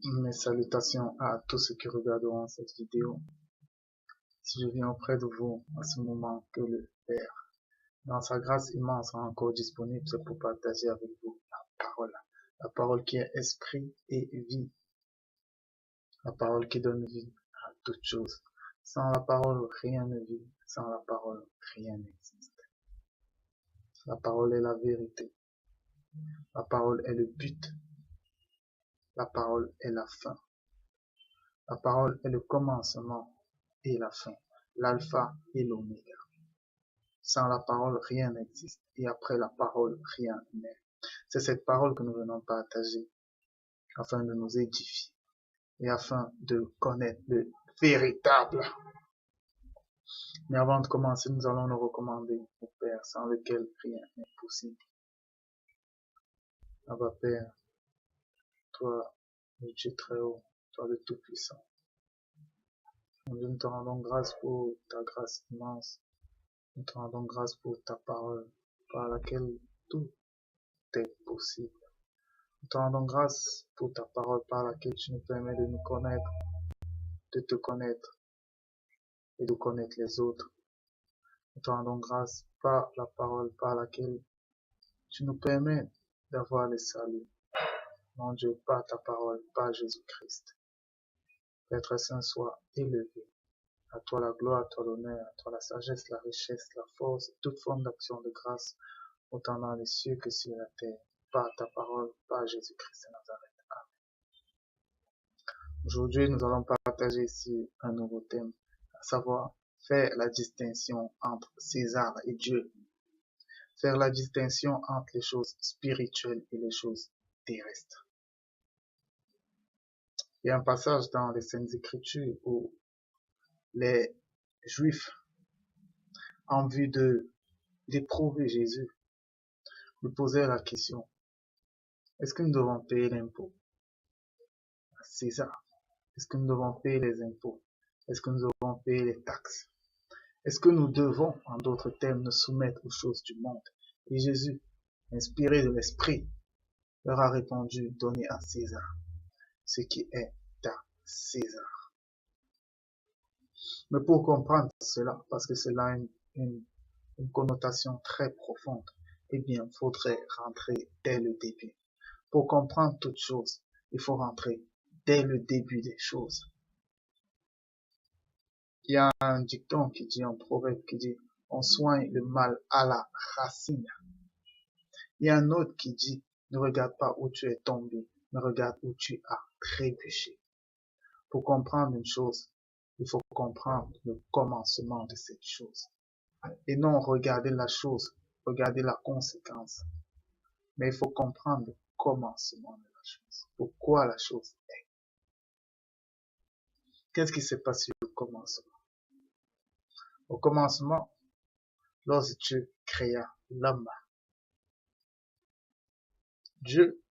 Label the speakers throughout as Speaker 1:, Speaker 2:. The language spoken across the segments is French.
Speaker 1: Mes salutations à tous ceux qui regarderont cette vidéo. Si je viens auprès de vous à ce moment que le Père, dans sa grâce immense, rend encore disponible, c'est pour partager avec vous la parole qui est esprit et vie, la parole qui donne vie à toutes choses. Sans la parole, rien ne vit, sans la parole, rien n'existe. La parole est la vérité, la parole est le but, la parole est la fin. La parole est le commencement et la fin, l'alpha et l'oméga. Sans la parole, rien n'existe. Et après la parole, rien n'est. C'est cette parole que nous venons partager afin de nous édifier et afin de connaître le véritable. Mais avant de commencer, nous allons nous recommander au Père sans lequel rien n'est possible. Abba Père, toi, le Dieu très haut, toi le Tout-Puissant, nous te rendons grâce pour ta grâce immense. Nous te rendons grâce pour ta parole par laquelle tout est possible. Nous te rendons grâce pour ta parole par laquelle tu nous permets de nous connaître, de te connaître et de connaître les autres. Nous te rendons grâce par la parole par laquelle tu nous permets d'avoir le salut. Mon Dieu, par ta parole, par Jésus-Christ. Père très saint, sois élevé. À toi la gloire, à toi l'honneur, à toi la sagesse, la richesse, la force, et toute forme d'action de grâce, autant dans les cieux que sur la terre, par ta parole, par Jésus-Christ de Nazareth. Aujourd'hui, nous allons partager ici un nouveau thème, à savoir faire la distinction entre César et Dieu. Faire la distinction entre les choses spirituelles et les choses terrestres. Il y a un passage dans les Saintes Écritures où les Juifs, en vue d'éprouver Jésus, lui posaient la question: est-ce que nous devons payer l'impôt à César? Est-ce que nous devons payer les impôts? Est-ce que nous devons payer les taxes? Est-ce que nous devons, en d'autres termes, nous soumettre aux choses du monde? Et Jésus, inspiré de l'Esprit, leur a répondu: donnez à César ce qui est à César. Mais pour comprendre cela, parce que cela a une connotation très profonde, eh bien, il faudrait rentrer dès le début. Pour comprendre toute chose, il faut rentrer dès le début des choses. Il y a un dicton qui dit, un proverbe qui dit: on soigne le mal à la racine. Il y a un autre qui dit: ne regarde pas où tu es tombé, mais regarde où tu as trébuché. Pour comprendre une chose, il faut comprendre le commencement de cette chose. Et non regarder la chose, regarder la conséquence. Mais il faut comprendre le commencement de la chose. Pourquoi la chose est. Qu'est-ce qui s'est passé au commencement? Au commencement, lorsque Dieu créa l'homme, Dieu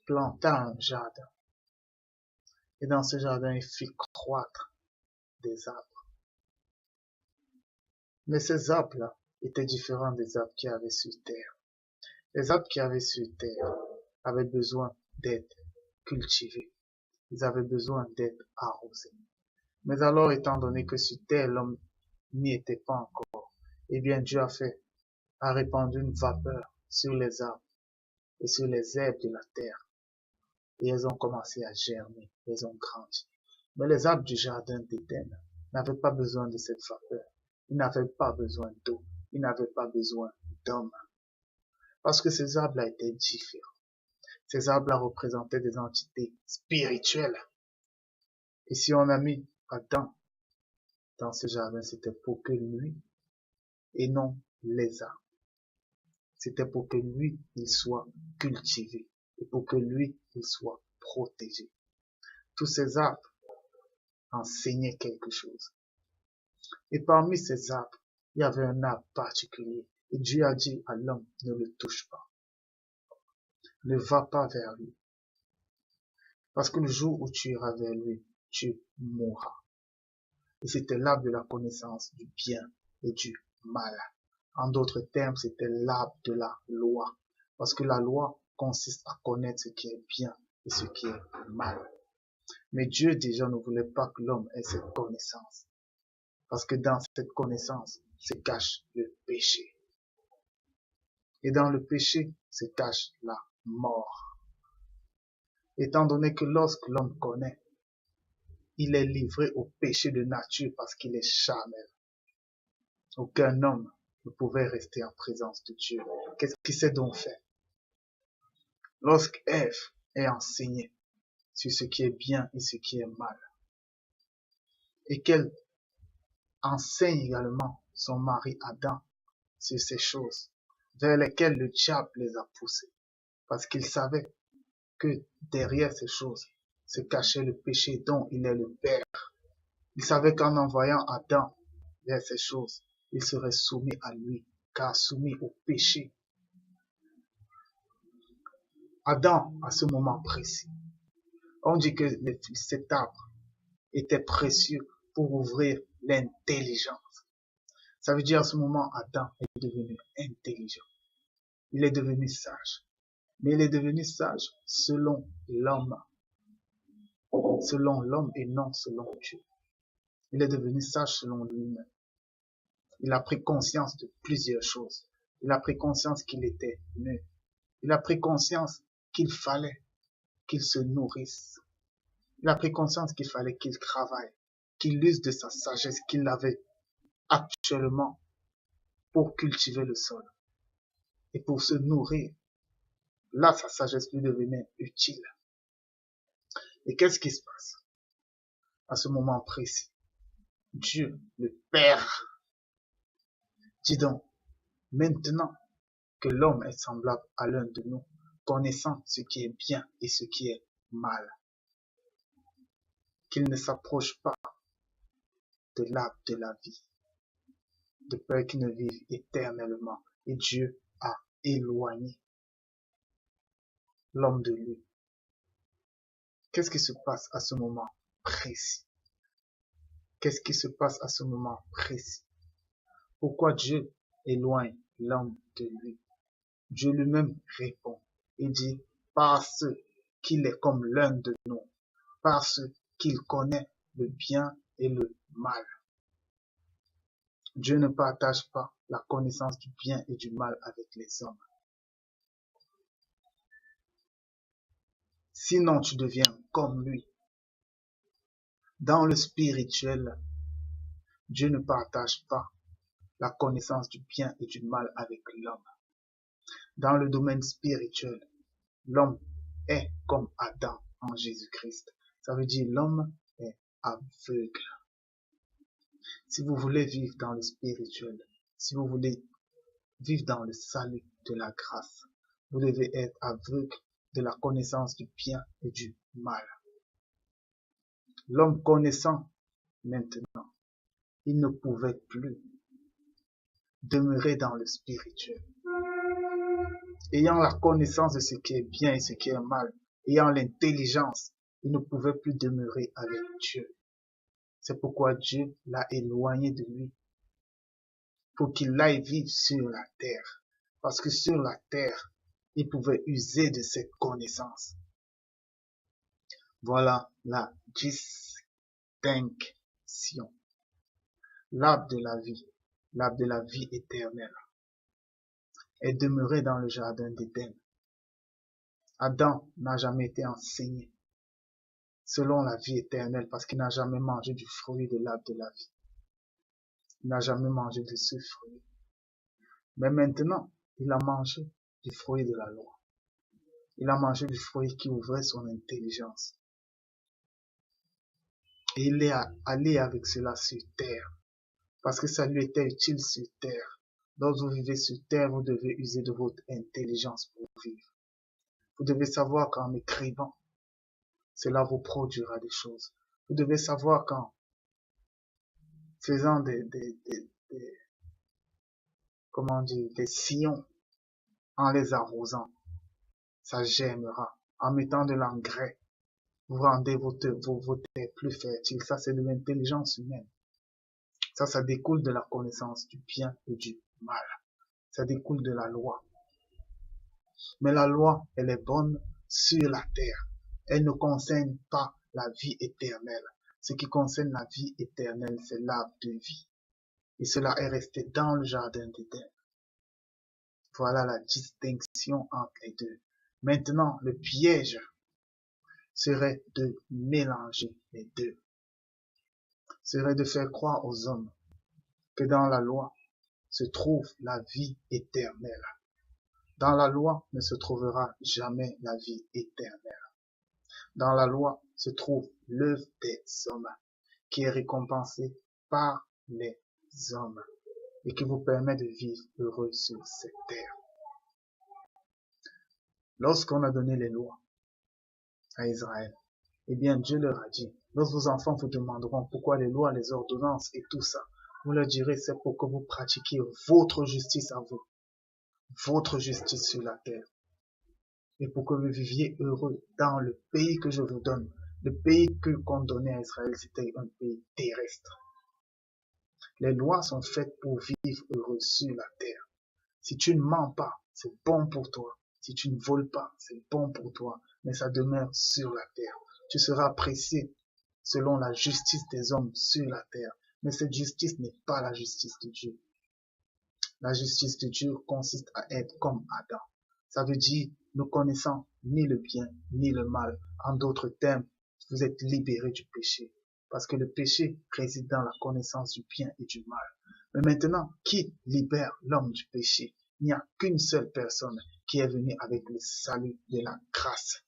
Speaker 1: planta un jardin. Et dans ce jardin, il fit croître des arbres. Mais ces arbres-là étaient différents des arbres qu'il y avait sur terre. Les arbres qu'il y avait sur terre avaient besoin d'être cultivés. Ils avaient besoin d'être arrosés. Mais alors, étant donné que sur terre, l'homme n'y était pas encore, eh bien, Dieu a répandu une vapeur sur les arbres et sur les herbes de la terre. Et elles ont commencé à germer, elles ont grandi. Mais les arbres du jardin d'Éden n'avaient pas besoin de cette vapeur. Ils n'avaient pas besoin d'eau. Ils n'avaient pas besoin d'hommes. Parce que ces arbres-là étaient différents. Ces arbres-là représentaient des entités spirituelles. Et si on a mis Adam dans ce jardin, c'était pour que lui, et non les arbres, c'était pour que lui, il soit cultivé, et pour que lui, il soit protégé. Tous ces arbres enseignaient quelque chose. Et parmi ces arbres, il y avait un arbre particulier. Et Dieu a dit à l'homme: ne le touche pas. Ne va pas vers lui. Parce que le jour où tu iras vers lui, tu mourras. Et c'était l'arbre de la connaissance du bien et du mal. En d'autres termes, c'était l'arbre de la loi. Parce que la loi consiste à connaître ce qui est bien et ce qui est mal. Mais Dieu déjà ne voulait pas que l'homme ait cette connaissance. Parce que dans cette connaissance se cache le péché. Et dans le péché se cache la mort. Étant donné que lorsque l'homme connaît, il est livré au péché de nature parce qu'il est charnel. Aucun homme ne pouvait rester en présence de Dieu. Qu'est-ce qu'il s'est donc fait? Lorsque Ève est enseignée sur ce qui est bien et ce qui est mal, et qu'elle enseigne également son mari Adam sur ces choses vers lesquelles le diable les a poussés, parce qu'il savait que derrière ces choses se cachait le péché dont il est le père. Il savait qu'en envoyant Adam vers ces choses, il serait soumis à lui, car soumis au péché. Adam, à ce moment précis, on dit que cet arbre était précieux pour ouvrir l'intelligence. Ça veut dire à ce moment, Adam est devenu intelligent. Il est devenu sage. Mais il est devenu sage selon l'homme. Selon l'homme et non selon Dieu. Il est devenu sage selon lui-même. Il a pris conscience de plusieurs choses. Il a pris conscience qu'il était nu. Il a pris conscience qu'il fallait qu'il se nourrisse. Il a pris conscience qu'il fallait qu'il travaille, qu'il use de sa sagesse qu'il avait actuellement pour cultiver le sol et pour se nourrir. Là, sa sagesse lui devenait utile. Et qu'est-ce qui se passe à ce moment précis? Dieu, le Père, dit donc, maintenant que l'homme est semblable à l'un de nous, connaissant ce qui est bien et ce qui est mal, qu'il ne s'approche pas de l'arbre de la vie, de peur qu'il ne vive éternellement. Et Dieu a éloigné l'homme de lui. Qu'est-ce qui se passe à ce moment précis? Qu'est-ce qui se passe à ce moment précis? Pourquoi Dieu éloigne l'homme de lui? Dieu lui-même répond et dit, parce qu'il est comme l'un de nous, parce qu'il connaît le bien et le mal. Dieu ne partage pas la connaissance du bien et du mal avec les hommes. Sinon, tu deviens comme lui. Dans le spirituel, Dieu ne partage pas la connaissance du bien et du mal avec l'homme. Dans le domaine spirituel, l'homme est comme Adam en Jésus-Christ. Ça veut dire l'homme est aveugle. Si vous voulez vivre dans le spirituel, si vous voulez vivre dans le salut de la grâce, vous devez être aveugle de la connaissance du bien et du mal. L'homme connaissant maintenant, il ne pouvait plus demeurer dans le spirituel. Ayant la connaissance de ce qui est bien et ce qui est mal, ayant l'intelligence, il ne pouvait plus demeurer avec Dieu. C'est pourquoi Dieu l'a éloigné de lui, pour qu'il aille vivre sur la terre. Parce que sur la terre, il pouvait user de cette connaissance. Voilà la distinction. L'arbre de la vie éternelle, est demeuré dans le jardin d'Éden. Adam n'a jamais été enseigné selon la vie éternelle parce qu'il n'a jamais mangé du fruit de l'arbre de la vie. Il n'a jamais mangé de ce fruit. Mais maintenant, il a mangé du fruit de la loi. Il a mangé du fruit qui ouvrait son intelligence. Et il est allé avec cela sur terre. Parce que ça lui était utile sur terre. Lorsque vous vivez sur terre, vous devez user de votre intelligence pour vivre. Vous devez savoir qu'en écrivant, cela vous produira des choses. Vous devez savoir qu'en faisant des sillons, en les arrosant, ça germera. En mettant de l'engrais, vous rendez vos terres plus fertiles. Ça, c'est de l'intelligence humaine. Ça découle de la connaissance du bien et du mal. Ça découle de la loi. Mais la loi, elle est bonne sur la terre. Elles ne concernent pas la vie éternelle. Ce qui concerne la vie éternelle, c'est l'arbre de vie. Et cela est resté dans le jardin d'Éden. Voilà la distinction entre les deux. Maintenant, le piège serait de mélanger les deux. Serait de faire croire aux hommes que dans la loi se trouve la vie éternelle. Dans la loi ne se trouvera jamais la vie éternelle. Dans la loi se trouve l'œuvre des hommes qui est récompensée par les hommes et qui vous permet de vivre heureux sur cette terre. Lorsqu'on a donné les lois à Israël, eh bien Dieu leur a dit, lorsque vos enfants vous demanderont pourquoi les lois, les ordonnances et tout ça, vous leur direz c'est pour que vous pratiquiez votre justice à vous, votre justice sur la terre, et pour que vous viviez heureux dans le pays que je vous donne. Le pays qu'on donnait à Israël, c'était un pays terrestre. Les lois sont faites pour vivre heureux sur la terre. Si tu ne mens pas, c'est bon pour toi. Si tu ne voles pas, c'est bon pour toi. Mais ça demeure sur la terre. Tu seras apprécié selon la justice des hommes sur la terre. Mais cette justice n'est pas la justice de Dieu. La justice de Dieu consiste à être comme Adam. Ça veut dire ne connaissant ni le bien ni le mal. En d'autres termes, vous êtes libérés du péché. Parce que le péché réside dans la connaissance du bien et du mal. Mais maintenant, qui libère l'homme du péché? Il n'y a qu'une seule personne qui est venue avec le salut de la grâce.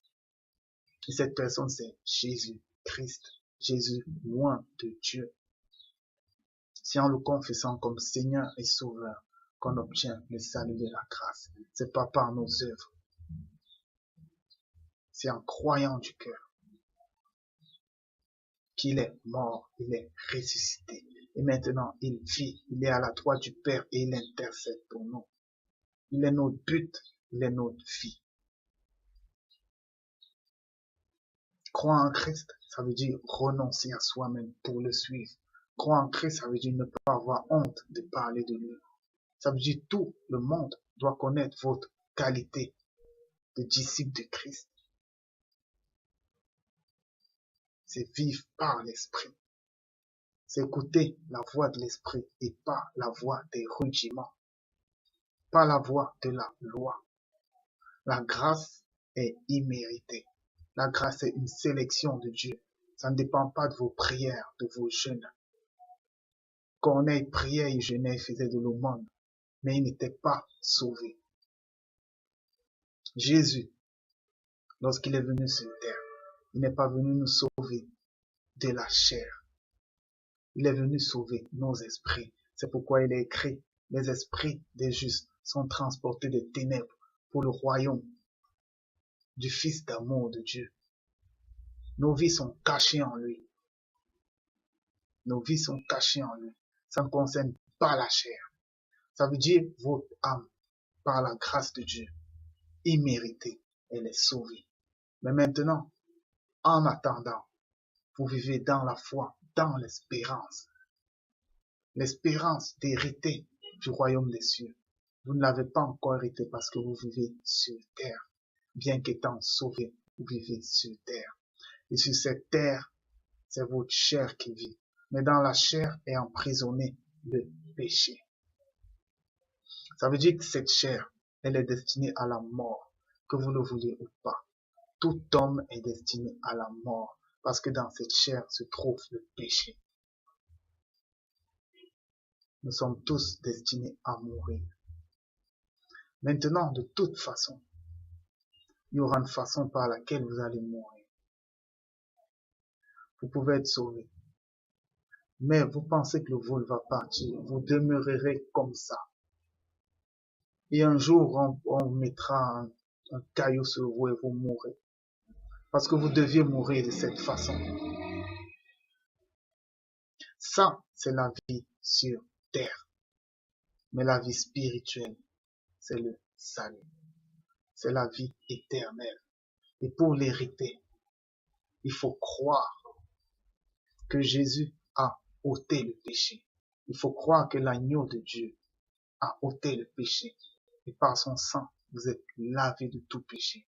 Speaker 1: Et cette personne, c'est Jésus-Christ. Jésus, loin de Dieu. C'est en le confessant comme Seigneur et Sauveur qu'on obtient le salut de la grâce. C'est pas par nos œuvres. C'est en croyant du cœur qu'il est mort, il est ressuscité. Et maintenant, il vit, il est à la droite du Père et il intercède pour nous. Il est notre but, il est notre vie. Croire en Christ, ça veut dire renoncer à soi-même pour le suivre. Croire en Christ, ça veut dire ne pas avoir honte de parler de lui. Ça veut dire tout le monde doit connaître votre qualité de disciple de Christ. C'est vivre par l'esprit. C'est écouter la voix de l'esprit et pas la voix des rudiments. Pas la voix de la loi. La grâce est imméritée. La grâce est une sélection de Dieu. Ça ne dépend pas de vos prières, de vos jeûnes. Corneille priait et jeûnait et faisait de l'aumône, mais il n'était pas sauvé. Jésus, lorsqu'il est venu sur terre, il n'est pas venu nous sauver de la chair. Il est venu sauver nos esprits. C'est pourquoi il est écrit, les esprits des justes sont transportés des ténèbres pour le royaume du Fils d'amour de Dieu. Nos vies sont cachées en lui. Nos vies sont cachées en lui. Ça ne concerne pas la chair. Ça veut dire votre âme, par la grâce de Dieu, imméritée, elle est sauvée. Mais maintenant, en attendant, vous vivez dans la foi, dans l'espérance. L'espérance d'hériter du royaume des cieux. Vous ne l'avez pas encore hérité parce que vous vivez sur terre. Bien qu'étant sauvé, vous vivez sur terre. Et sur cette terre, c'est votre chair qui vit. Mais dans la chair est emprisonné le péché. Ça veut dire que cette chair, elle est destinée à la mort, que vous le vouliez ou pas. Tout homme est destiné à la mort, parce que dans cette chair se trouve le péché. Nous sommes tous destinés à mourir. Maintenant, de toute façon, il y aura une façon par laquelle vous allez mourir. Vous pouvez être sauvé. Mais vous pensez que le vol va partir, vous demeurerez comme ça. Et un jour, on mettra un caillou sur vous et vous mourrez. Parce que vous deviez mourir de cette façon. Ça, c'est la vie sur terre. Mais la vie spirituelle, c'est le salut. C'est la vie éternelle. Et pour l'hériter, il faut croire que Jésus a ôté le péché. Il faut croire que l'agneau de Dieu a ôté le péché. Et par son sang, vous êtes lavés de tout péché.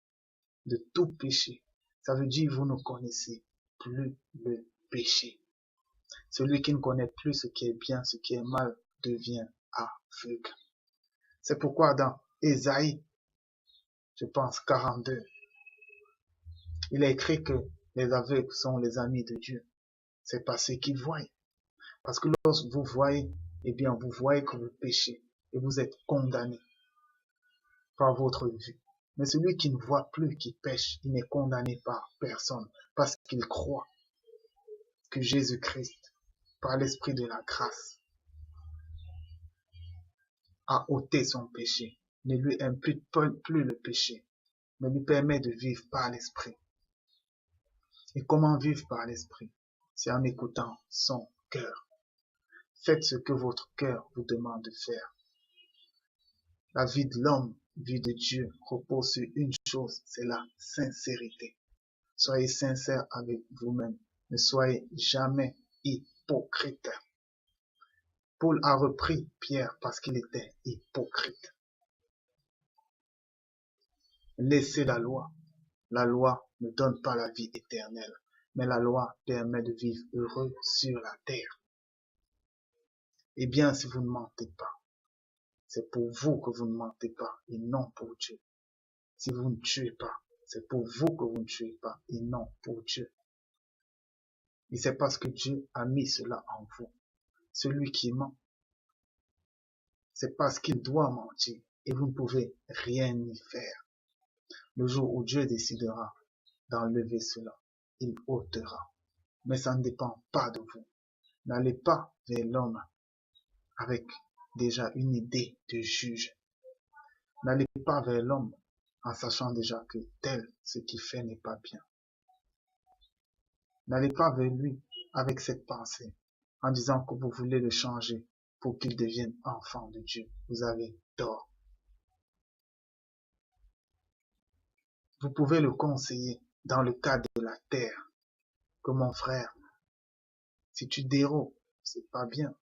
Speaker 1: De tout péché. Ça veut dire vous ne connaissez plus le péché. Celui qui ne connaît plus ce qui est bien, ce qui est mal, devient aveugle. C'est pourquoi dans Ésaïe, je pense 42, il est écrit que les aveugles sont les amis de Dieu. C'est parce qu'ils voient. Parce que lorsque vous voyez, eh bien, vous voyez que vous péchez et vous êtes condamné par votre vue. Mais celui qui ne voit plus, qui pêche, il n'est condamné par personne parce qu'il croit que Jésus-Christ, par l'esprit de la grâce, a ôté son péché, ne lui impute plus le péché, mais lui permet de vivre par l'esprit. Et comment vivre par l'esprit? C'est en écoutant son cœur. Faites ce que votre cœur vous demande de faire. La vie de l'homme, vie de Dieu, repose sur une chose, c'est la sincérité. Soyez sincères avec vous-même. Ne soyez jamais hypocrite. Paul a repris Pierre parce qu'il était hypocrite. Laissez la loi. La loi ne donne pas la vie éternelle, mais la loi permet de vivre heureux sur la terre. Eh bien, si vous ne mentez pas, c'est pour vous que vous ne mentez pas et non pour Dieu. Si vous ne tuez pas, c'est pour vous que vous ne tuez pas et non pour Dieu. Et c'est parce que Dieu a mis cela en vous. Celui qui ment, c'est parce qu'il doit mentir et vous ne pouvez rien y faire. Le jour où Dieu décidera d'enlever cela, il ôtera. Mais ça ne dépend pas de vous. N'allez pas vers l'homme avec déjà une idée de juge. N'allez pas vers l'homme en sachant déjà que tel ce qu'il fait n'est pas bien. N'allez pas vers lui avec cette pensée en disant que vous voulez le changer pour qu'il devienne enfant de Dieu. Vous avez tort. Vous pouvez le conseiller dans le cadre de la terre, que mon frère, si tu dérobes, c'est pas bien.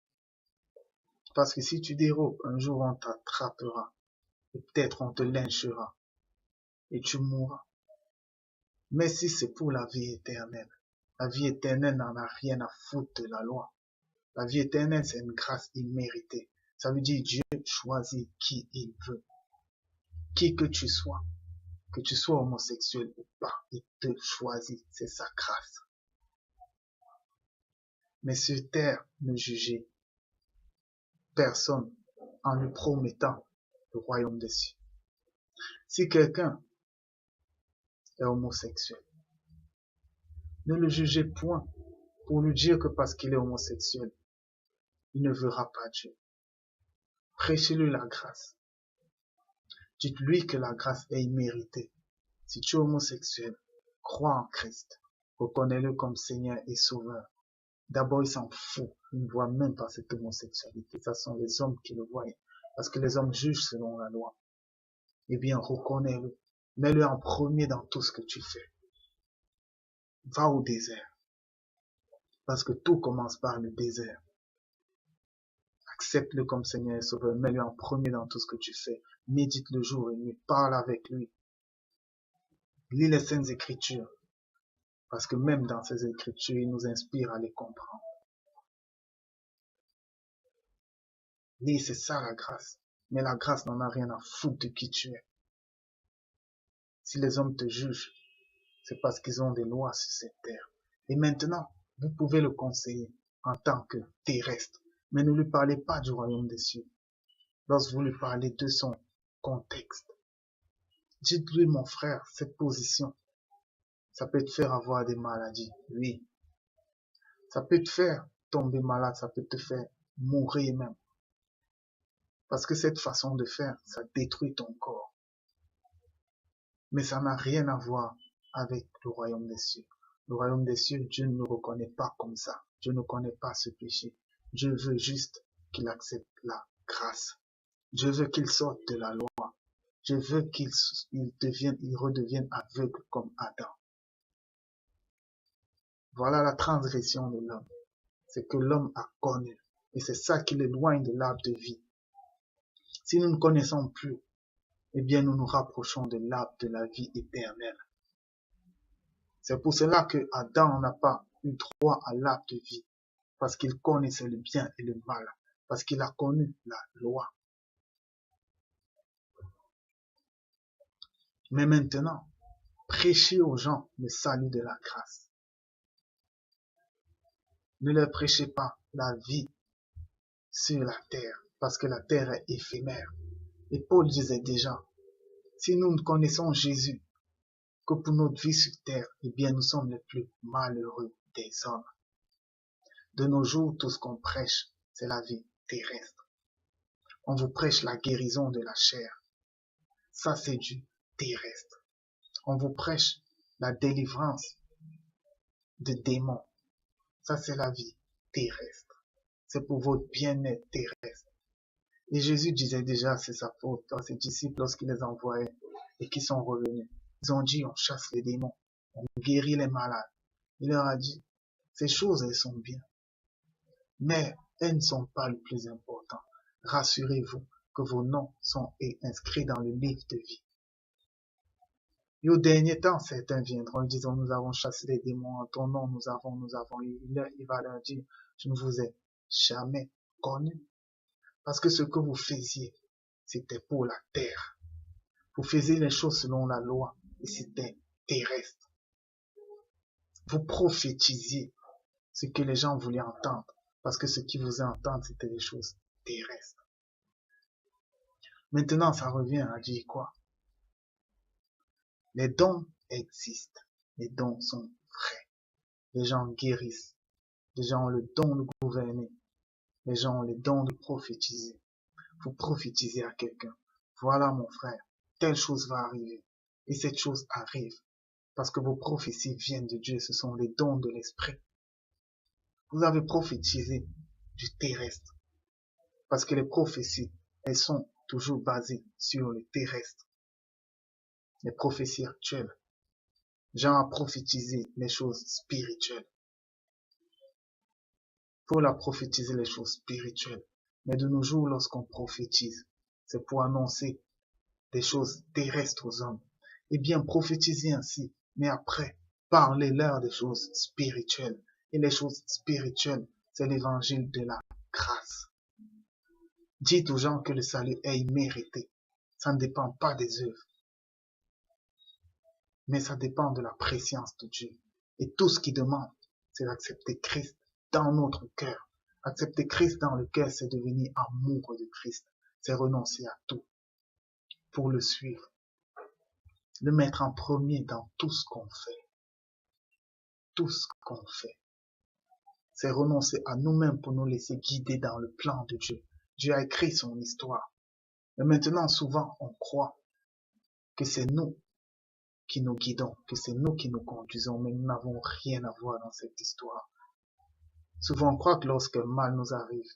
Speaker 1: Parce que si tu dérobes, un jour on t'attrapera et peut-être on te lynchera et tu mourras. Mais si c'est pour la vie éternelle n'en a rien à foutre de la loi. La vie éternelle, c'est une grâce imméritée. Ça veut dire Dieu choisit qui il veut. Qui que tu sois homosexuel ou pas, il te choisit, c'est sa grâce. Mais sur terre, ne jugez personne en lui promettant le royaume des cieux. Si quelqu'un est homosexuel, ne le jugez point pour lui dire que parce qu'il est homosexuel, il ne verra pas Dieu. Prêchez-lui la grâce. Dites-lui que la grâce est imméritée. Si tu es homosexuel, crois en Christ. Reconnais-le comme Seigneur et Sauveur. D'abord, il s'en fout. Il ne voit même pas cette homosexualité. Ce sont les hommes qui le voient. Parce que les hommes jugent selon la loi. Eh bien, reconnais-le. Mets-le en premier dans tout ce que tu fais. Va au désert. Parce que tout commence par le désert. Accepte-le comme Seigneur et Sauveur. Mets-le en premier dans tout ce que tu fais. Médite le jour et nuit. Parle avec lui. Lis les Saintes Écritures. Parce que même dans ces Écritures, il nous inspire à les comprendre. Lis, c'est ça la grâce. Mais la grâce n'en a rien à foutre de qui tu es. Si les hommes te jugent, c'est parce qu'ils ont des lois sur cette terre. Et maintenant, vous pouvez le conseiller en tant que terrestre. Mais ne lui parlez pas du royaume des cieux. Lorsque vous lui parlez de son contexte, dites-lui, mon frère, cette position, ça peut te faire avoir des maladies. Oui. Ça peut te faire tomber malade, ça peut te faire mourir même. Parce que cette façon de faire, ça détruit ton corps. Mais ça n'a rien à voir avec le royaume des cieux. Le royaume des cieux, Dieu ne le reconnaît pas comme ça. Dieu ne connaît pas ce péché. Dieu veut juste qu'il accepte la grâce. Dieu veut qu'il sorte de la loi. Dieu veut qu'il redevienne aveugle comme Adam. Voilà la transgression de l'homme. C'est que l'homme a connu. Et c'est ça qui l'éloigne de l'arbre de vie. Si nous ne connaissons plus, eh bien nous nous rapprochons de l'arbre de la vie éternelle. C'est pour cela que Adam n'a pas eu droit à l'arbre de vie, parce qu'il connaissait le bien et le mal, parce qu'il a connu la loi. Mais maintenant, prêchez aux gens le salut de la grâce. Ne leur prêchez pas la vie sur la terre, parce que la terre est éphémère. Et Paul disait déjà, si nous ne connaissons Jésus que pour notre vie sur terre, eh bien nous sommes les plus malheureux des hommes. De nos jours, tout ce qu'on prêche, c'est la vie terrestre. On vous prêche la guérison de la chair. Ça, c'est du terrestre. On vous prêche la délivrance de démons. Ça, c'est la vie terrestre. C'est pour votre bien-être terrestre. Et Jésus disait déjà à ses apôtres, à ses disciples, lorsqu'il les envoyait et qu'ils sont revenus. Ils ont dit, on chasse les démons, on guérit les malades. Il leur a dit, ces choses, elles sont bien. Mais elles ne sont pas le plus important. Rassurez-vous que vos noms sont inscrits dans le livre de vie. Et au dernier temps, certains viendront et disant, nous avons chassé les démons en ton nom, nous avons. Il va leur dire, je ne vous ai jamais connu. Parce que ce que vous faisiez, c'était pour la terre. Vous faisiez les choses selon la loi et c'était terrestre. Vous prophétisiez ce que les gens voulaient entendre parce que ce qu'ils voulaient entendre, c'était des choses terrestres. Maintenant, ça revient à dire quoi? Les dons existent. Les dons sont vrais. Les gens guérissent. Les gens ont le don de gouverner. Les gens ont le don de prophétiser. Vous prophétisez à quelqu'un. Voilà mon frère, telle chose va arriver. Et cette chose arrive. Parce que vos prophéties viennent de Dieu. Ce sont les dons de l'esprit. Vous avez prophétisé du terrestre. Parce que les prophéties, elles sont toujours basées sur le terrestre. Les prophéties actuelles. Jean a prophétisé les choses spirituelles. Pour la prophétiser les choses spirituelles. Mais de nos jours, lorsqu'on prophétise, c'est pour annoncer des choses terrestres aux hommes. Eh bien, prophétisez ainsi, mais après, parlez-leur des choses spirituelles. Et les choses spirituelles, c'est l'évangile de la grâce. Dites aux gens que le salut est immérité. Ça ne dépend pas des œuvres. Mais ça dépend de la préscience de Dieu. Et tout ce qu'il demande, c'est d'accepter Christ dans notre cœur. Accepter Christ dans le cœur, c'est devenir amoureux de Christ. C'est renoncer à tout pour le suivre. Le mettre en premier dans tout ce qu'on fait. Tout ce qu'on fait. C'est renoncer à nous-mêmes pour nous laisser guider dans le plan de Dieu. Dieu a écrit son histoire. Mais maintenant, souvent, on croit que c'est nous qui nous guidons, que c'est nous qui nous conduisons, mais nous n'avons rien à voir dans cette histoire. Souvent, on croit que lorsque le mal nous arrive,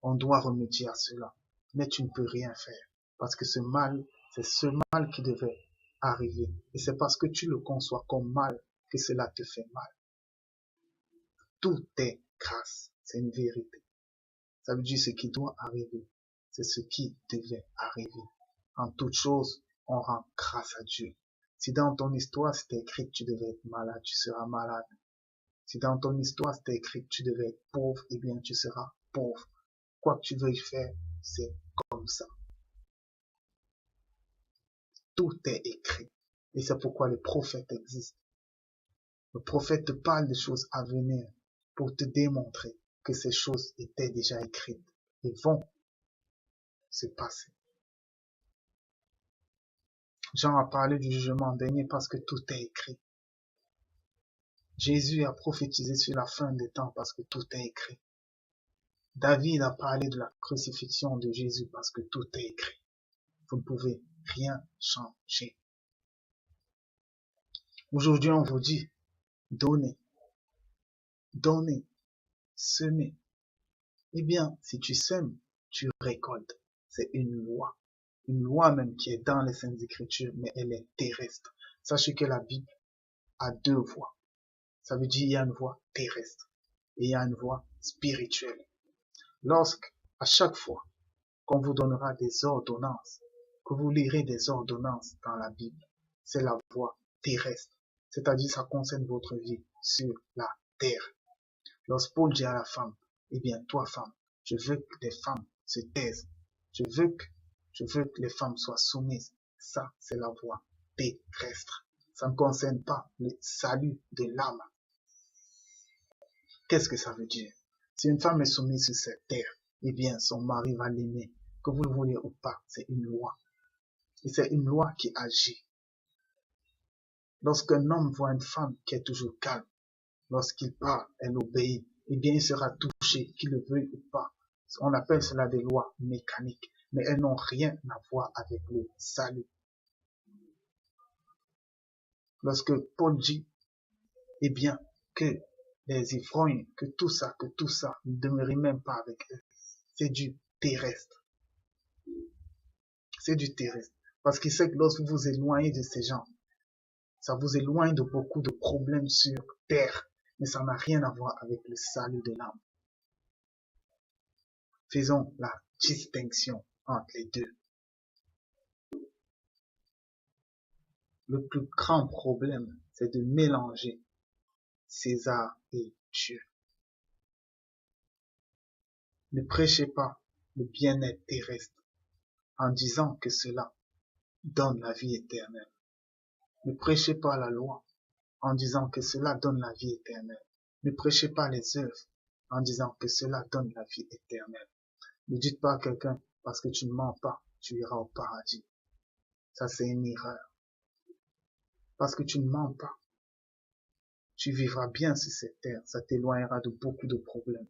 Speaker 1: on doit remédier à cela. Mais tu ne peux rien faire. Parce que ce mal, c'est ce mal qui devait arriver. Et c'est parce que tu le conçois comme mal que cela te fait mal. Tout est grâce. C'est une vérité. Ça veut dire ce qui doit arriver. C'est ce qui devait arriver. En toute chose, on rend grâce à Dieu. Si dans ton histoire c'était écrit que tu devais être malade, tu seras malade. Si dans ton histoire c'était écrit que tu devais être pauvre, eh bien tu seras pauvre. Quoi que tu veuilles faire, c'est comme ça. Tout est écrit. Et c'est pourquoi les prophètes existent. Le prophète te parle des choses à venir pour te démontrer que ces choses étaient déjà écrites et vont se passer. Jean a parlé du jugement dernier parce que tout est écrit. Jésus a prophétisé sur la fin des temps parce que tout est écrit. David a parlé de la crucifixion de Jésus parce que tout est écrit. Vous ne pouvez rien changer. Aujourd'hui, on vous dit, donnez, donnez, semez. Eh bien, si tu sèmes, tu récoltes. C'est une loi même qui est dans les Saintes Écritures, mais elle est terrestre. Sachez que la Bible a deux voies. Ça veut dire qu'il y a une voie terrestre et il y a une voie spirituelle. À chaque fois qu'on vous donnera des ordonnances, que vous lirez des ordonnances dans la Bible, c'est la voie terrestre. C'est-à-dire ça concerne votre vie sur la terre. Lorsque Paul dit à la femme, eh bien, toi femme, je veux que les femmes se taisent. Je veux que les femmes soient soumises. Ça, c'est la voie terrestre. Ça ne concerne pas le salut de l'âme. Qu'est-ce que ça veut dire? Si une femme est soumise sur cette terre, eh bien, son mari va l'aimer. Que vous le voulez ou pas, c'est une loi. Et c'est une loi qui agit. Lorsqu'un homme voit une femme qui est toujours calme, lorsqu'il parle, elle obéit, eh bien, il sera touché, qu'il le veuille ou pas. On appelle cela des lois mécaniques, mais elles n'ont rien à voir avec le salut. Lorsque Paul dit, eh bien, que les ivrognes, que tout ça, ne demeurez même pas avec eux. C'est du terrestre. C'est du terrestre. Parce qu'il sait que lorsque vous vous éloignez de ces gens, ça vous éloigne de beaucoup de problèmes sur terre, mais ça n'a rien à voir avec le salut de l'âme. Faisons la distinction entre les deux. Le plus grand problème, c'est de mélanger César et Dieu. Ne prêchez pas le bien-être terrestre en disant que cela donne la vie éternelle. Ne prêchez pas la loi en disant que cela donne la vie éternelle. Ne prêchez pas les œuvres en disant que cela donne la vie éternelle. Ne dites pas à quelqu'un, parce que tu ne mens pas, tu iras au paradis. Ça, c'est une erreur. Parce que tu ne mens pas, tu vivras bien sur cette terre. Ça t'éloignera de beaucoup de problèmes.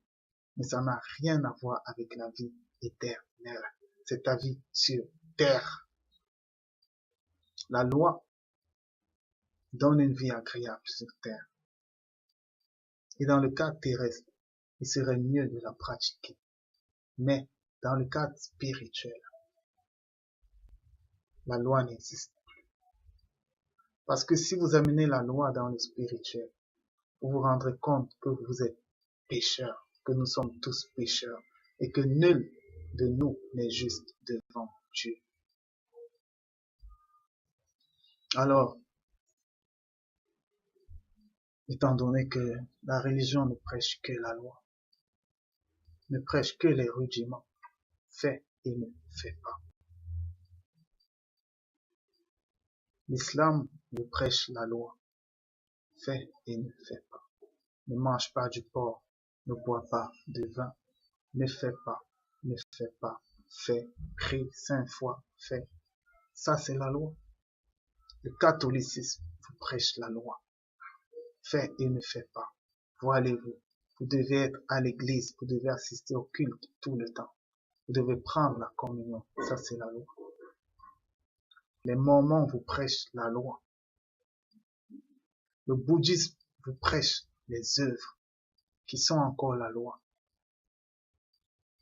Speaker 1: Mais ça n'a rien à voir avec la vie éternelle. C'est ta vie sur terre. La loi donne une vie agréable sur terre. Et dans le cadre terrestre, il serait mieux de la pratiquer. Mais dans le cadre spirituel, la loi n'existe plus. Parce que si vous amenez la loi dans le spirituel, vous vous rendrez compte que vous êtes pécheurs, que nous sommes tous pécheurs, et que nul de nous n'est juste devant Dieu. Alors, étant donné que la religion ne prêche que la loi, ne prêche que les rudiments, fait et ne fait pas. L'islam ne prêche la loi, fait et ne fait pas. Ne mange pas du porc, ne bois pas de vin, ne fais pas, ne fais pas, fais, prie 5 fois, fais. Ça, c'est la loi. Le catholicisme vous prêche la loi. Fais et ne fais pas. Voilez-vous. Vous devez être à l'église, vous devez assister au culte tout le temps. Vous devez prendre la communion. Ça, c'est la loi. Les Mormons vous prêchent la loi. Le bouddhisme vous prêche les œuvres qui sont encore la loi.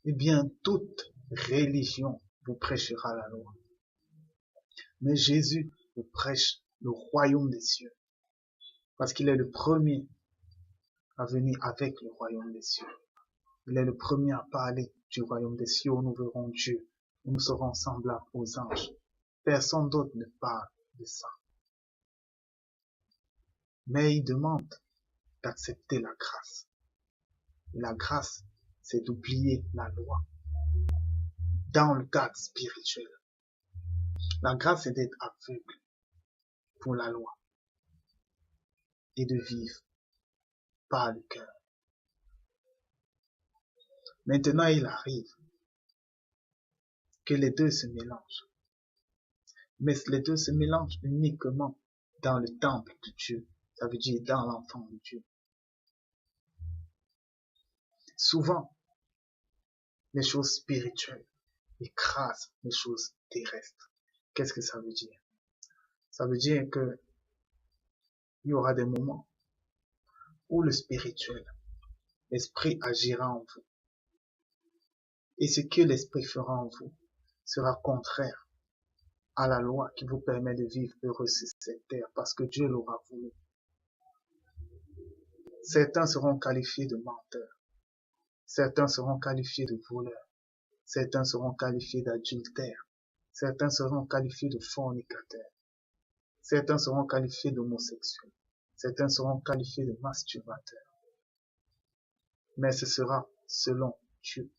Speaker 1: Eh bien, toute religion vous prêchera la loi. Mais Jésus vous prêche le royaume des cieux. Parce qu'il est le premier à venir avec le royaume des cieux. Il est le premier à parler du royaume des cieux où nous verrons Dieu, où nous serons semblables aux anges. Personne d'autre ne parle de ça. Mais il demande d'accepter la grâce. Et la grâce, c'est d'oublier la loi. Dans le cadre spirituel, la grâce, c'est d'être aveugle pour la loi et de vivre par le cœur. Maintenant, il arrive que les deux se mélangent. Mais les deux se mélangent uniquement dans le temple de Dieu. Ça veut dire dans l'enfant de Dieu. Souvent, les choses spirituelles écrasent les choses terrestres. Qu'est-ce que ça veut dire? Ça veut dire que il y aura des moments où le spirituel, l'esprit agira en vous. Et ce que l'esprit fera en vous sera contraire à la loi qui vous permet de vivre heureux sur cette terre parce que Dieu l'aura voulu. Certains seront qualifiés de menteurs. Certains seront qualifiés de voleurs. Certains seront qualifiés d'adultères. Certains seront qualifiés de fornicateurs. Certains seront qualifiés d'homosexuels. Certains seront qualifiés de masturbateurs. Mais ce sera selon Dieu.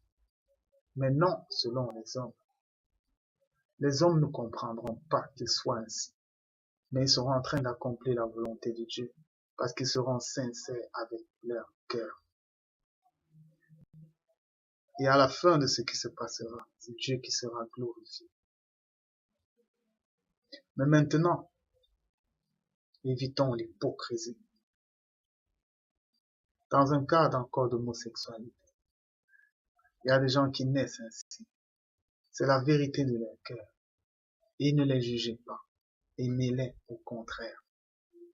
Speaker 1: Mais non selon les hommes. Les hommes ne comprendront pas qu'ils soient ainsi. Mais ils seront en train d'accomplir la volonté de Dieu. Parce qu'ils seront sincères avec leur cœur. Et à la fin de ce qui se passera, c'est Dieu qui sera glorifié. Mais maintenant, évitons l'hypocrisie. Dans un cadre encore d'homosexualité, il y a des gens qui naissent ainsi. C'est la vérité de leur cœur. Et ne les jugez pas. Aimez-les au contraire.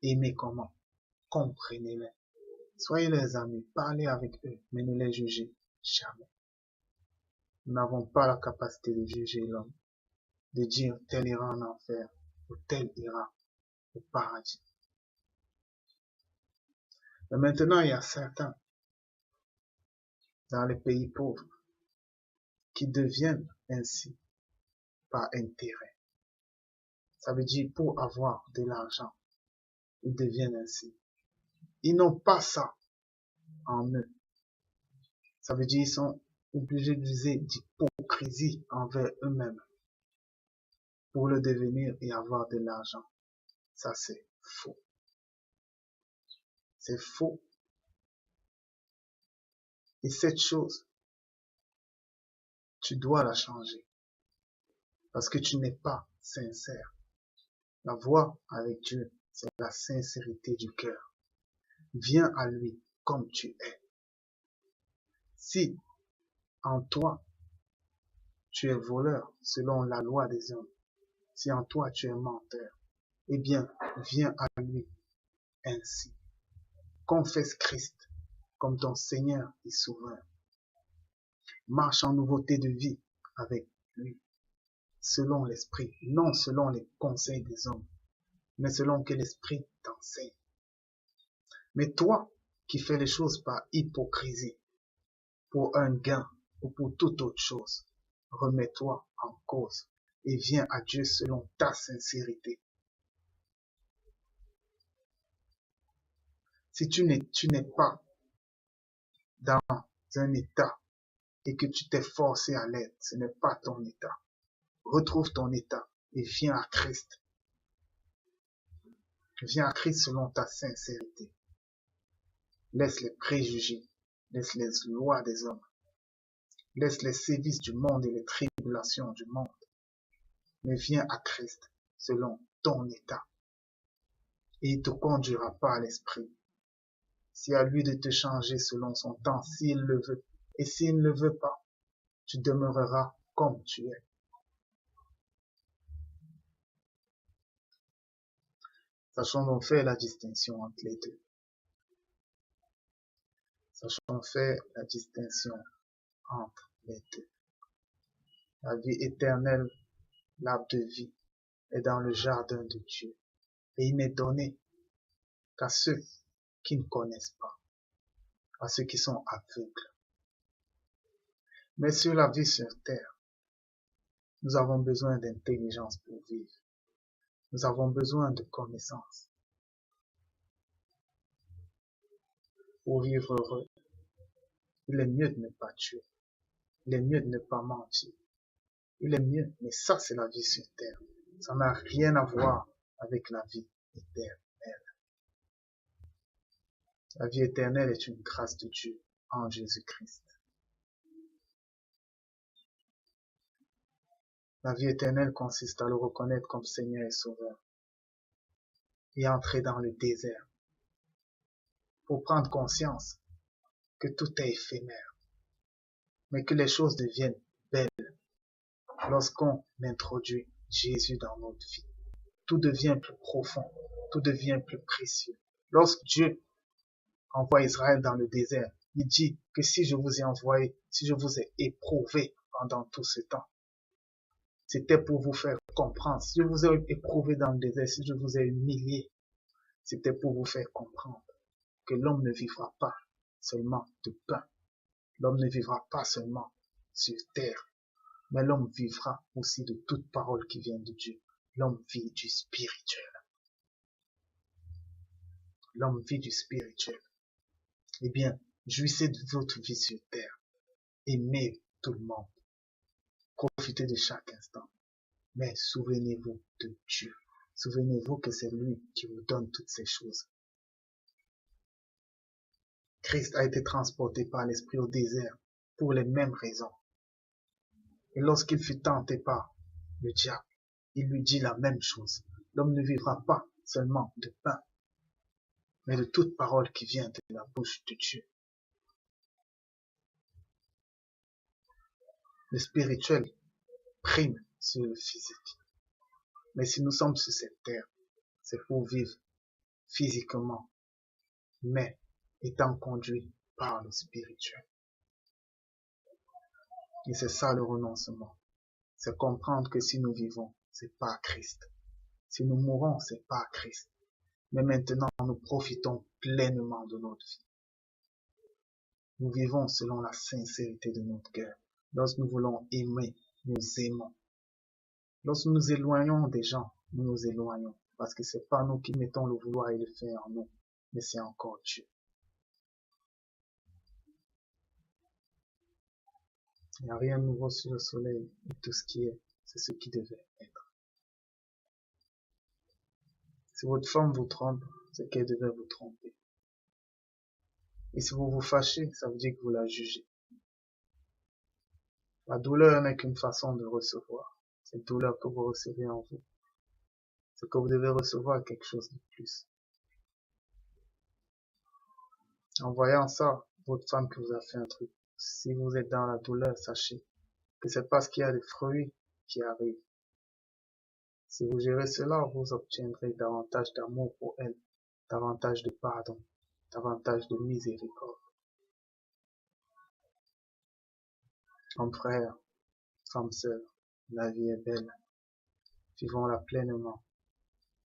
Speaker 1: Aimez comment? Comprenez-les. Soyez leurs amis, parlez avec eux, mais ne les jugez jamais. Nous n'avons pas la capacité de juger l'homme, de dire tel ira en enfer ou tel ira au paradis. Mais maintenant, il y a certains dans les pays pauvres qui deviennent ainsi par intérêt. Ça veut dire pour avoir de l'argent, ils deviennent ainsi. Ils n'ont pas ça en eux. Ça veut dire qu'ils sont obligés d'user d'hypocrisie envers eux-mêmes pour le devenir et avoir de l'argent. Ça, c'est faux. C'est faux. Et cette chose, tu dois la changer. Parce que tu n'es pas sincère. La voie avec Dieu, c'est la sincérité du cœur. Viens à lui comme tu es. Si en toi, tu es voleur selon la loi des hommes, si en toi tu es menteur, eh bien, viens à lui ainsi. Confesse Christ comme ton Seigneur et Sauveur. Marche en nouveauté de vie avec lui, selon l'Esprit, non selon les conseils des hommes, mais selon que l'Esprit t'enseigne. Mais toi qui fais les choses par hypocrisie, pour un gain ou pour toute autre chose, remets-toi en cause et viens à Dieu selon ta sincérité. Si tu n'es pas dans un état et que tu t'es forcé à l'être, ce n'est pas ton état. Retrouve ton état et viens à Christ. Viens à Christ selon ta sincérité. Laisse les préjugés, laisse les lois des hommes, laisse les sévices du monde et les tribulations du monde. Mais viens à Christ selon ton état. Et il te conduira par l'Esprit. C'est à lui de te changer selon son temps, s'il le veut. Et s'il ne le veut pas, tu demeureras comme tu es. Sachons donc faire la distinction entre les deux. Sachons faire la distinction entre les deux. La vie éternelle, l'arbre de vie, est dans le jardin de Dieu. Et il n'est donné qu'à ceux qui ne connaissent pas, à ceux qui sont aveugles. Mais sur la vie sur terre, nous avons besoin d'intelligence pour vivre. Nous avons besoin de connaissances pour vivre heureux. Il est mieux de ne pas tuer. Il est mieux de ne pas mentir. Il est mieux, mais ça c'est la vie sur terre. Ça n'a rien à voir avec la vie éternelle. La vie éternelle est une grâce de Dieu en Jésus-Christ. La vie éternelle consiste à le reconnaître comme Seigneur et Sauveur et entrer dans le désert pour prendre conscience que tout est éphémère, mais que les choses deviennent belles lorsqu'on introduit Jésus dans notre vie. Tout devient plus profond, tout devient plus précieux. Lorsque Dieu envoie Israël dans le désert, il dit que si je vous ai envoyé, si je vous ai éprouvé pendant tout ce temps, c'était pour vous faire comprendre. Si je vous ai éprouvé dans le désert, si je vous ai humilié, c'était pour vous faire comprendre que l'homme ne vivra pas seulement de pain. L'homme ne vivra pas seulement sur terre, mais l'homme vivra aussi de toute parole qui vient de Dieu. L'homme vit du spirituel. L'homme vit du spirituel. Eh bien, jouissez de votre vie sur terre. Aimez tout le monde. Profitez de chaque instant. Mais souvenez-vous de Dieu. Souvenez-vous que c'est lui qui vous donne toutes ces choses. Christ a été transporté par l'Esprit au désert pour les mêmes raisons. Et lorsqu'il fut tenté par le diable, il lui dit la même chose. L'homme ne vivra pas seulement de pain, mais de toute parole qui vient de la bouche de Dieu. Le spirituel prime sur le physique. Mais si nous sommes sur cette terre, c'est pour vivre physiquement, mais étant conduit par le spirituel. Et c'est ça le renoncement. C'est comprendre que si nous vivons, c'est pas Christ. Si nous mourons, c'est pas Christ. Mais maintenant, nous profitons pleinement de notre vie. Nous vivons selon la sincérité de notre cœur. Lorsque nous voulons aimer, nous aimons. Lorsque nous nous éloignons des gens, nous nous éloignons. Parce que c'est pas nous qui mettons le vouloir et le faire en nous, mais c'est encore Dieu. Il n'y a rien de nouveau sous le soleil, et tout ce qui est, c'est ce qui devait être. Si votre femme vous trompe, c'est qu'elle devait vous tromper. Et si vous vous fâchez, ça veut dire que vous la jugez. La douleur n'est qu'une façon de recevoir. Cette douleur que vous recevez en vous, c'est que vous devez recevoir quelque chose de plus. En voyant ça, votre femme qui vous a fait un truc, si vous êtes dans la douleur, sachez que c'est parce qu'il y a des fruits qui arrivent. Si vous gérez cela, vous obtiendrez davantage d'amour pour elle, davantage de pardon, davantage de miséricorde. Comme frère, comme sœur, la vie est belle. Vivons-la pleinement.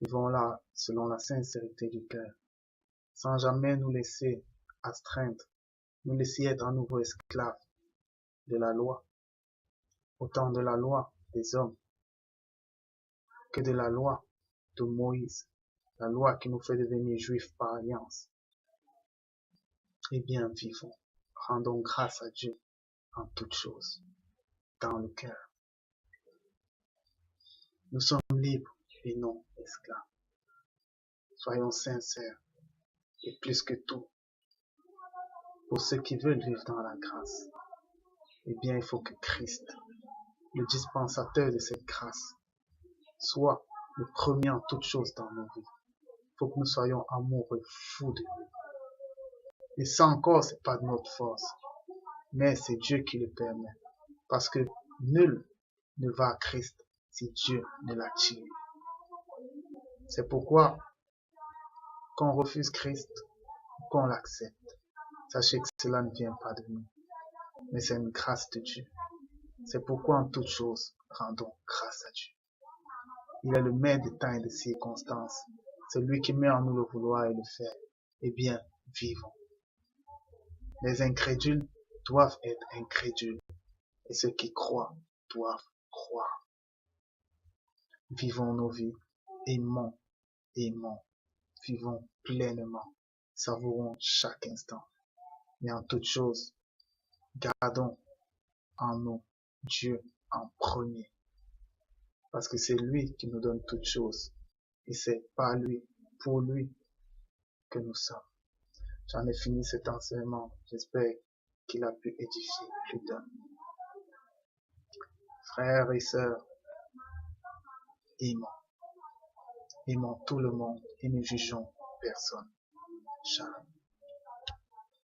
Speaker 1: Vivons-la selon la sincérité du cœur, sans jamais nous laisser astreindre, nous laisser être à nouveau esclaves de la loi, autant de la loi des hommes que de la loi de Moïse, la loi qui nous fait devenir juifs par alliance. Eh bien, vivons, rendons grâce à Dieu en toutes choses, dans le cœur. Nous sommes libres et non esclaves. Soyons sincères et plus que tout, pour ceux qui veulent vivre dans la grâce, eh bien, il faut que Christ, le dispensateur de cette grâce, soit le premier en toutes choses dans nos vies. Il faut que nous soyons amoureux, fous de lui. Et ça encore, c'est pas de notre force, mais c'est Dieu qui le permet. Parce que nul ne va à Christ si Dieu ne l'attire. C'est pourquoi, qu'on refuse Christ, qu'on l'accepte, sachez que cela ne vient pas de nous, mais c'est une grâce de Dieu. C'est pourquoi en toutes choses, rendons grâce à Dieu. Il est le maître des temps et des circonstances. C'est lui qui met en nous le vouloir et le faire. Eh bien, vivons. Les incrédules doivent être incrédules. Et ceux qui croient doivent croire. Vivons nos vies. Aimons, aimons. Vivons pleinement. Savourons chaque instant. Mais en toutes choses, gardons en nous Dieu en premier. Parce que c'est lui qui nous donne toutes choses. Et c'est par lui, pour lui, que nous sommes. J'en ai fini cet enseignement. J'espère qu'il a pu édifier plus d'un. Frères et sœurs, aimons. Aimons tout le monde et ne jugeons personne. Shalom.